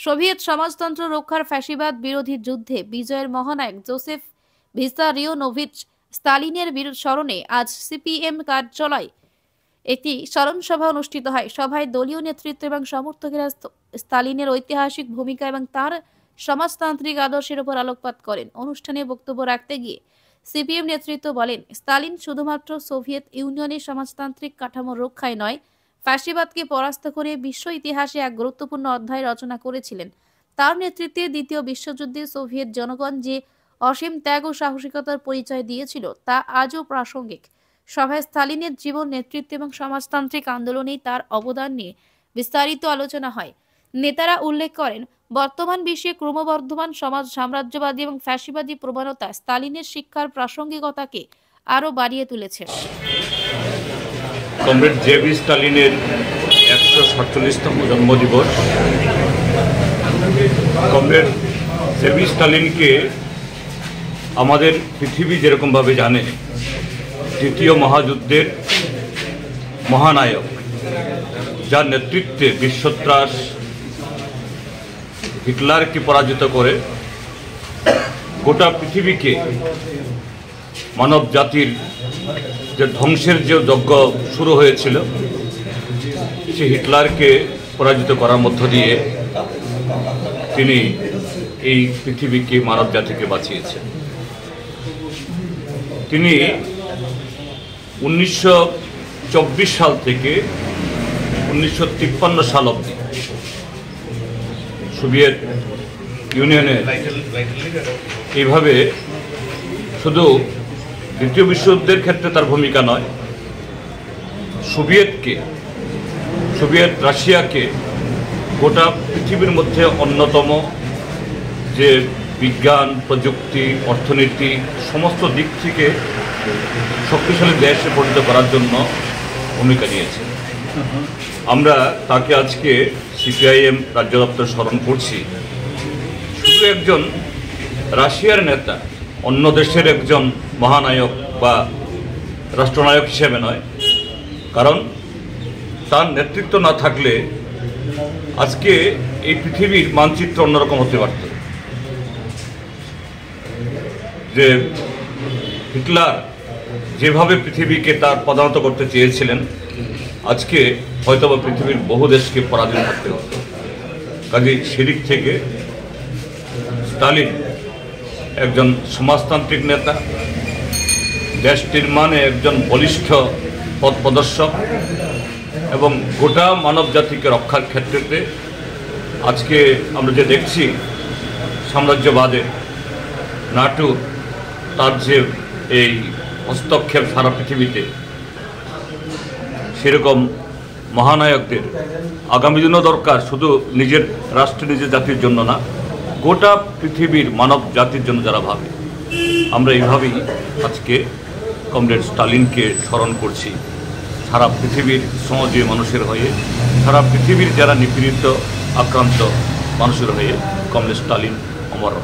Soviet সমাজতন্ত্র রক্ষার ফ্যাসিবাদ বিরোধী যুদ্ধে বিজয়ের মহানায়ক জোসেফ ভিসারিওনোভিচ স্তালিনের স্মরণে আজ সিপিএম কার্যালয়ে একটি স্মরণ সভা অনুষ্ঠিত হয়। সভায় দলীয় নেতৃত্ব এবং সমর্থকেরা স্তালিনের ঐতিহাসিক ভূমিকা এবং তার সমাজতান্ত্রিক আদর্শের উপর আলোকপাত করেন। অনুষ্ঠানে বক্তব্য রাখতে গিয়ে সিপিএম নেতৃত্ব বলেন, স্তালিন শুধুমাত্র সোভিয়েত ইউনিয়নের সমাজতান্ত্রিক কাঠামো রক্ষায় নয়, ফ্যাসিবাদকে পরাস্ত করে বিশ্ব ইতিহাসে এক গুরুত্বপূর্ণ অধ্যায় রচনা করেছিলেন। তার নেতৃত্বে দ্বিতীয় বিশ্বযুদ্ধে সোভিয়েত জনগণ যে অসীম ত্যাগ ও সাহসিকতার পরিচয় দিয়েছিল তা আজও প্রাসঙ্গিক। সভায় স্তালিনের জীবন, নেতৃত্ব এবং সমাজতান্ত্রিক আন্দোলনে তার অবদান নিয়ে বিস্তারিত আলোচনা হয়। নেতারা উল্লেখ করেন, বর্তমান বিশ্বে ক্রমবর্ধমান সমাজ সাম্রাজ্যবাদী এবং ফ্যাসিবাদী প্রবণতা স্তালিনের শিক্ষার প্রাসঙ্গিকতাকে আরও বাড়িয়ে তুলেছে। কমরেড জেভি স্টালিনের 147তম জন্মদিবস। কমরেড জেভি স্টালিনকে আমাদের পৃথিবী যেরকমভাবে জানে, দ্বিতীয় মহাযুদ্ধের মহানায়ক, যার নেতৃত্বে বিশ্বত্রাস হিটলারকে পরাজিত করে গোটা পৃথিবীকে মানব জাতির যে ধ্বংসের যে যজ্ঞ শুরু হয়েছিল, সে হিটলারকে পরাজিত করার মধ্য দিয়ে তিনি এই পৃথিবীকে, মানব জাতিকে বাঁচিয়েছেন। তিনি 1924 সাল থেকে 1953 সাল অবধি সোভিয়েত ইউনিয়নের এইভাবে শুধু দ্বিতীয় বিশ্বযুদ্ধের ক্ষেত্রে তার ভূমিকা নয়, সোভিয়েত রাশিয়াকে গোটা পৃথিবীর মধ্যে অন্যতম যে বিজ্ঞান, প্রযুক্তি, অর্থনীতি সমস্ত দিক থেকে শক্তিশালী দেশে পরিণত করার জন্য ভূমিকা নিয়েছে। আমরা তাকে আজকে সিপিআইএম রাজ্য দপ্তর স্মরণ করছি। শুধু একজন রাশিয়ার নেতা, অন্য দেশের একজন মহানায়ক বা রাষ্ট্রনায়ক হিসেবে নয়, কারণ তার নেতৃত্ব না থাকলে আজকে এই পৃথিবীর মানচিত্র অন্যরকম হতে পারত। যে হিটলার যেভাবে পৃথিবীকে তার পদানত করতে চেয়েছিলেন, আজকে হয়তোবা পৃথিবীর বহু দেশকে পরাধীন থাকতে হতো। কাজেই সেদিক থেকে স্টালিন একজন সমাজতান্ত্রিক নেতা, দেশ নির্মাণে একজন বলিষ্ঠ পথ প্রদর্শক এবং গোটা মানব জাতিকে রক্ষার ক্ষেত্রে আজকে আমরা যে দেখছি সাম্রাজ্যবাদে নাটু তার যে এই হস্তক্ষেপ সারা পৃথিবীতে, সেরকম মহানায়কদের আগামী দিনও দরকার, শুধু নিজের রাষ্ট্র, নিজের জাতির জন্য না, গোটা পৃথিবীর মানব জাতির জন্য যারা ভাবে। আমরা এইভাবেই আজকে কমরেড স্টালিনকে স্মরণ করছি, সারা পৃথিবীর সমাজীয় মানুষের হয়ে, সারা পৃথিবীর যারা নিপীড়িত, আক্রান্ত মানুষের হয়ে কমরেড স্টালিন অমর।